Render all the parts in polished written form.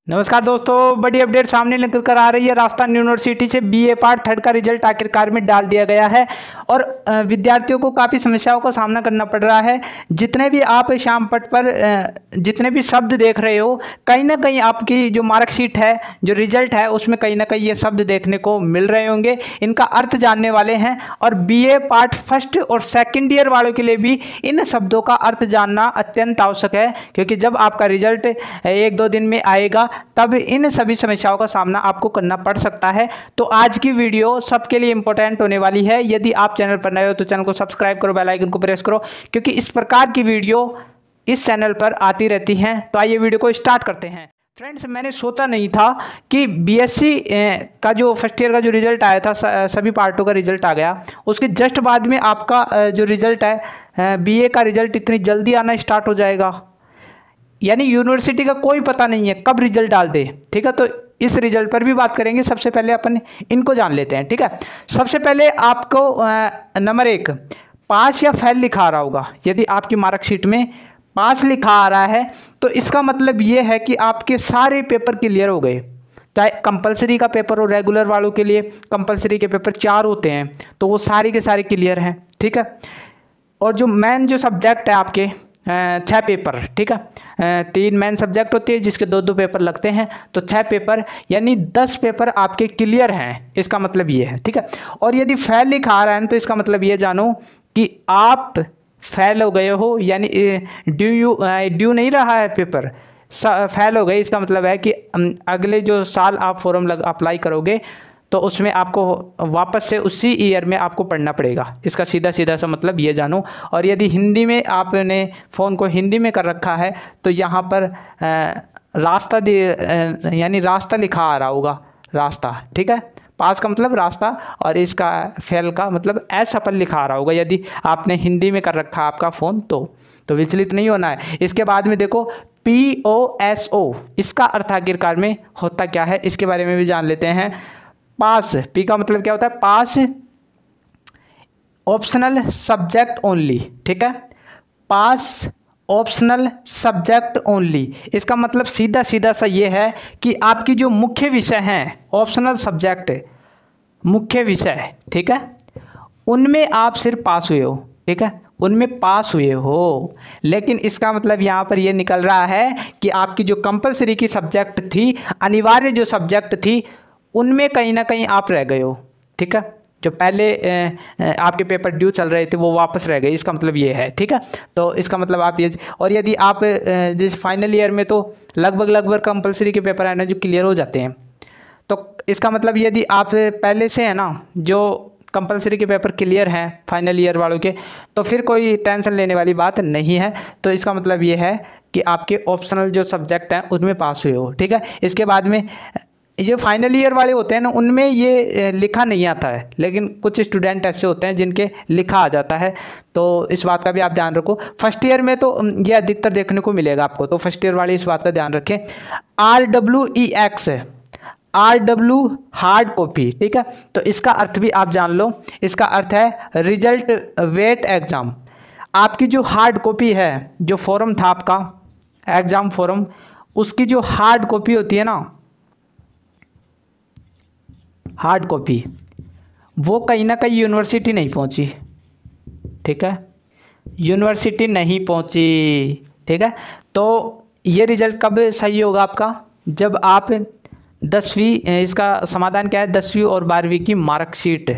नमस्कार दोस्तों, बड़ी अपडेट सामने निकल कर आ रही है। राजस्थान यूनिवर्सिटी से बीए पार्ट थर्ड का रिजल्ट आखिरकार में डाल दिया गया है और विद्यार्थियों को काफ़ी समस्याओं का सामना करना पड़ रहा है। जितने भी आप श्याम पट पर जितने भी शब्द देख रहे हो, कहीं ना कहीं आपकी जो मार्कशीट है, जो रिजल्ट है, उसमें कहीं ना कहीं ये शब्द देखने को मिल रहे होंगे। इनका अर्थ जानने वाले हैं और बीए पार्ट फर्स्ट और सेकेंड ईयर वालों के लिए भी इन शब्दों का अर्थ जानना अत्यंत आवश्यक है, क्योंकि जब आपका रिजल्ट एक दो दिन में आएगा तब इन सभी समस्याओं का सामना आपको करना पड़ सकता है। तो आज की वीडियो सबके लिए इंपॉर्टेंट होने वाली है। यदि आप चैनल पर नए हो तो चैनल को सब्सक्राइब करो, बेल आइकन को प्रेस करो, क्योंकि इस प्रकार की वीडियो इस चैनल पर आती रहती हैं। तो आइए वीडियो को स्टार्ट करते हैं। फ्रेंड्स, मैंने सोचा नहीं था कि बीएससी का जो फर्स्ट ईयर का जो रिजल्ट आया था, सभी पार्टों का रिजल्ट आ गया, उसके जस्ट बाद में आपका जो रिजल्ट है बीए का रिजल्ट इतनी जल्दी आना स्टार्ट हो जाएगा। यानी यूनिवर्सिटी का कोई पता नहीं है कब रिजल्ट डाल दे। ठीक है, तो इस रिजल्ट पर भी बात करेंगे। सबसे पहले अपन इनको जान लेते हैं। ठीक है, सबसे पहले आपको नंबर 1 पास या फेल लिखा आ रहा होगा। यदि आपकी मार्कशीट में पास लिखा आ रहा है तो इसका मतलब ये है कि आपके सारे पेपर क्लियर हो गए। चाहे कंपलसरी का पेपर हो, रेगुलर वालों के लिए कंपलसरी के पेपर 4 होते हैं, तो वो सारे के सारे क्लियर हैं। ठीक है, और जो मेन जो सब्जेक्ट है आपके 6 पेपर, ठीक है, 3 मेन सब्जेक्ट होती है जिसके 2-2 पेपर लगते हैं, तो 6 पेपर यानी 10 पेपर आपके क्लियर हैं। इसका मतलब ये है। ठीक है, और यदि फेल लिखा आ रहा है तो इसका मतलब ये जानो कि आप फेल हो गए हो, यानी ड्यू नहीं रहा है पेपर, फेल हो गए। इसका मतलब है कि अगले जो साल आप फॉर्म अप्लाई करोगे तो उसमें आपको वापस से उसी ईयर में आपको पढ़ना पड़ेगा। इसका सीधा सीधा सा मतलब ये जानो। और यदि हिंदी में आपने फ़ोन को हिंदी में कर रखा है तो यहाँ पर रास्ता यानी रास्ता लिखा आ रहा होगा, रास्ता। ठीक है, पास का मतलब रास्ता और इसका फेल का मतलब असफल लिखा आ रहा होगा यदि आपने हिंदी में कर रखा आपका फ़ोन तो विचलित नहीं होना है। इसके बाद में देखो POSO, इसका अर्थ आखिरकार में होता क्या है, इसके बारे में भी जान लेते हैं। पास, पी का मतलब क्या होता है, पास ऑप्शनल सब्जेक्ट ओनली। ठीक है, पास ऑप्शनल सब्जेक्ट ओनली, इसका मतलब सीधा सीधा सा ये है कि आपकी जो मुख्य विषय हैं, ऑप्शनल सब्जेक्ट मुख्य विषय, ठीक है, उनमें आप सिर्फ पास हुए हो। ठीक है, उनमें पास हुए हो, लेकिन इसका मतलब यहाँ पर ये निकल रहा है कि आपकी जो कंपलसरी की सब्जेक्ट थी, अनिवार्य जो सब्जेक्ट थी, उनमें कहीं ना कहीं आप रह गए हो। ठीक है, जो पहले आपके पेपर ड्यू चल रहे थे वो वापस रह गए, इसका मतलब ये है। ठीक है, तो इसका मतलब आप ये, और यदि आप जिस फाइनल ईयर में तो लगभग कंपलसरी के पेपर है ना जो क्लियर हो जाते हैं, तो इसका मतलब यदि आप पहले से है ना जो कंपलसरी के पेपर क्लियर हैं फाइनल ईयर वालों के, तो फिर कोई टेंशन लेने वाली बात नहीं है। तो इसका मतलब ये है कि आपके ऑप्शनल जो सब्जेक्ट हैं उसमें पास हुए हो। ठीक है, इसके बाद में ये फाइनल ईयर वाले होते हैं ना, उनमें ये लिखा नहीं आता है, लेकिन कुछ स्टूडेंट ऐसे होते हैं जिनके लिखा आ जाता है, तो इस बात का भी आप ध्यान रखो। फर्स्ट ईयर में तो ये अधिकतर देखने को मिलेगा आपको, तो फर्स्ट ईयर वाले इस बात का ध्यान रखें। RWEX hard copy. ठीक है, तो इसका अर्थ भी आप जान लो। इसका अर्थ है रिजल्ट वेट एग्ज़ाम। आपकी जो हार्ड कॉपी है, जो फॉर्म था आपका एग्ज़ाम फॉर्म, उसकी जो हार्ड कॉपी होती है ना, हार्ड कॉपी, वो कहीं ना कहीं यूनिवर्सिटी नहीं पहुंची। ठीक है, यूनिवर्सिटी नहीं पहुंची। ठीक है, तो ये रिजल्ट कब सही होगा आपका, जब आप 10वीं, इसका समाधान क्या है, 10वीं और 12वीं की मार्कशीट,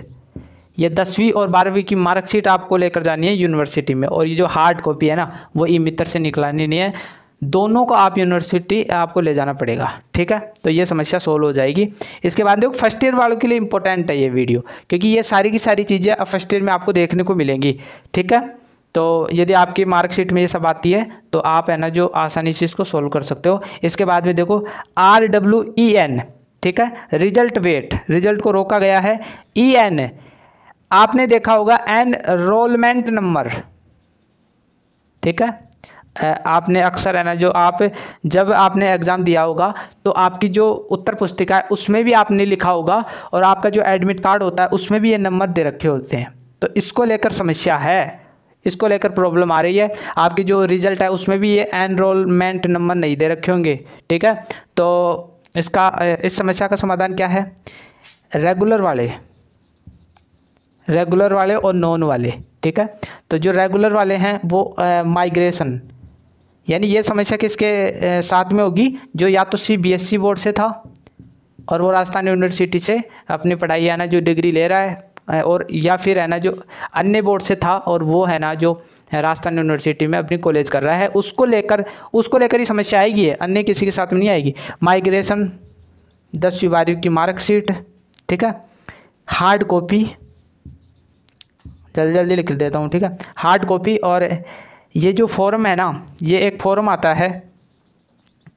ये 10वीं और 12वीं की मार्कशीट आपको लेकर जानी है यूनिवर्सिटी में, और ये जो हार्ड कॉपी है ना वो ई-मित्र से निकलानी नहीं है, दोनों को आप यूनिवर्सिटी आपको ले जाना पड़ेगा। ठीक है, तो ये समस्या सोल्व हो जाएगी। इसके बाद देखो फर्स्ट ईयर वालों के लिए इंपॉर्टेंट है ये वीडियो, क्योंकि ये सारी की सारी चीज़ें अब फर्स्ट ईयर में आपको देखने को मिलेंगी। ठीक है, तो यदि आपकी मार्कशीट में ये सब आती है तो आप है ना जो आसानी से इसको सोल्व कर सकते हो। इसके बाद में देखो RWEN, ठीक है, रिजल्ट वेट, रिजल्ट को रोका गया है। EN आपने देखा होगा एनरोलमेंट नंबर। ठीक है, आपने अक्सर है ना जो आप जब आपने एग्ज़ाम दिया होगा तो आपकी जो उत्तर पुस्तिका है उसमें भी आपने लिखा होगा, और आपका जो एडमिट कार्ड होता है उसमें भी ये नंबर दे रखे होते हैं, तो इसको लेकर समस्या है। इसको लेकर प्रॉब्लम आ रही है। आपकी जो रिजल्ट है उसमें भी ये एनरोलमेंट नंबर नहीं दे रखे होंगे, ठीक है। तो इसका इस समस्या का समाधान क्या है, रेगुलर वाले और नॉन वाले, ठीक है। तो जो रेगुलर वाले हैं वो माइग्रेशन, यानी ये समस्या किसके साथ में होगी, जो या तो CBSE बोर्ड से था और वो राजस्थान यूनिवर्सिटी से अपनी पढ़ाई है ना जो डिग्री ले रहा है, और या फिर है ना जो अन्य बोर्ड से था और वो है ना जो राजस्थान यूनिवर्सिटी में अपनी कॉलेज कर रहा है, उसको लेकर ही समस्या आएगी, है अन्य किसी के साथ में नहीं आएगी। माइग्रेशन, 10वीं 12वीं की मार्कशीट, ठीक है, हार्ड कॉपी, जल्दी लिख देता हूँ, ठीक है, हार्ड कॉपी। और ये जो फॉर्म है ना, ये एक फॉर्म आता है,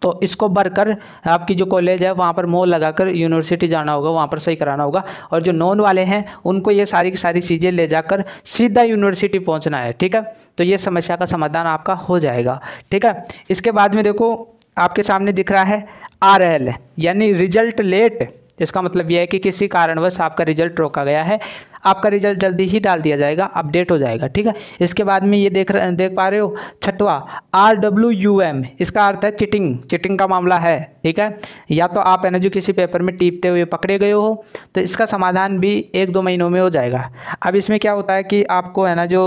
तो इसको भरकर आपकी जो कॉलेज है वहाँ पर मोहर लगाकर यूनिवर्सिटी जाना होगा, वहाँ पर सही कराना होगा। और जो नॉन वाले हैं उनको ये सारी की सारी चीज़ें ले जाकर सीधा यूनिवर्सिटी पहुँचना है, ठीक है। तो ये समस्या का समाधान आपका हो जाएगा, ठीक है। इसके बाद में देखो आपके सामने दिख रहा है RL, यानी रिजल्ट लेट। इसका मतलब यह है कि किसी कारणवश आपका रिजल्ट रोका गया है, आपका रिजल्ट जल्दी ही डाल दिया जाएगा, अपडेट हो जाएगा, ठीक है। इसके बाद में ये देख पा रहे हो छठवा RWUM, इसका अर्थ है चिटिंग का मामला है, ठीक है। या तो आप है ना जो किसी पेपर में टीपते हुए पकड़े गए हो, तो इसका समाधान भी 1-2 महीनों में हो जाएगा। अब इसमें क्या होता है कि आपको है ना जो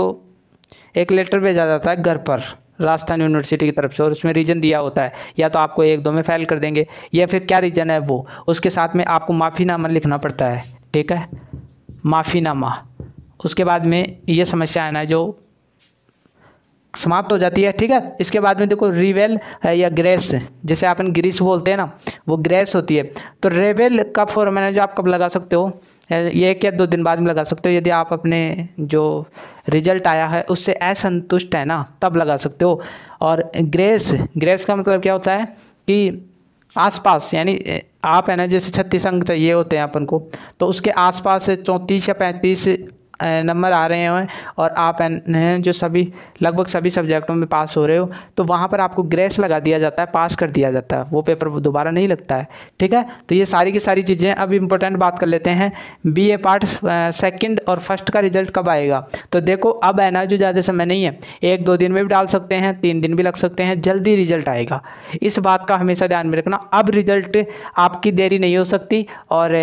एक लेटर भेजा जाता है घर पर राजस्थान यूनिवर्सिटी की तरफ से, और उसमें रीजन दिया होता है, या तो आपको 1-2 में फेल कर देंगे, या फिर क्या रीजन है वो, उसके साथ में आपको माफ़ीनामा लिखना पड़ता है, ठीक है, माफ़ीनामा। उसके बाद में ये समस्या है ना जो समाप्त हो जाती है, ठीक है। इसके बाद में देखो रिवेल या ग्रेस, जैसे अपन ग्रीस बोलते हैं ना, वो ग्रेस होती है। तो रेवेल का फॉर्म है जो आप कब लगा सकते हो, ये 1 या 2 दिन बाद में लगा सकते हो, यदि आप अपने जो रिजल्ट आया है उससे असंतुष्ट है ना, तब लगा सकते हो। और ग्रेस का मतलब क्या होता है कि आसपास, यानी आप है ना जैसे 36 अंक चाहिए होते हैं अपन को, तो उसके आसपास 34 या 35 नंबर आ रहे हैं और आप हैं जो लगभग सभी सब्जेक्टों में पास हो रहे हो, तो वहाँ पर आपको ग्रेस लगा दिया जाता है, पास कर दिया जाता है, वो पेपर दोबारा नहीं लगता है, ठीक है। तो ये सारी की सारी चीज़ें। अब इम्पोर्टेंट बात कर लेते हैं, BA पार्ट 2nd और 1st का रिजल्ट कब आएगा। तो देखो अब है ना जो ज़्यादा समय नहीं है, 1-2 दिन में भी डाल सकते हैं, 3 दिन भी लग सकते हैं, जल्दी रिजल्ट आएगा, इस बात का हमेशा ध्यान में रखना। अब रिजल्ट आपकी देरी नहीं हो सकती, और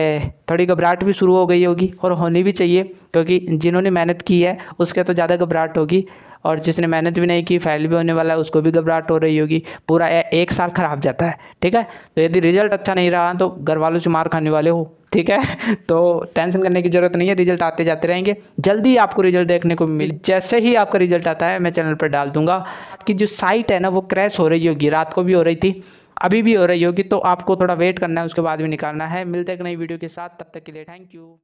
थोड़ी घबराहट भी शुरू हो गई होगी, और होनी भी चाहिए, क्योंकि जिन्होंने मेहनत की है उसके तो ज़्यादा घबराहट होगी, और जिसने मेहनत भी नहीं की, फेल भी होने वाला है, उसको भी घबराहट हो रही होगी। पूरा 1 साल खराब जाता है, ठीक है। तो यदि रिजल्ट अच्छा नहीं रहा तो घर वालों से मार खाने वाले हो, ठीक है। तो टेंशन करने की ज़रूरत नहीं है, रिजल्ट आते जाते रहेंगे, जल्दी आपको रिजल्ट देखने को मिल। जैसे ही आपका रिजल्ट आता है मैं चैनल पर डाल दूंगा। आपकी जो साइट है ना वो क्रैश हो रही होगी, रात को भी हो रही थी, अभी भी हो रही होगी, तो आपको थोड़ा वेट करना है, उसके बाद भी निकालना है। मिलते हैं एक नई वीडियो के साथ, तब तक के लिए थैंक यू।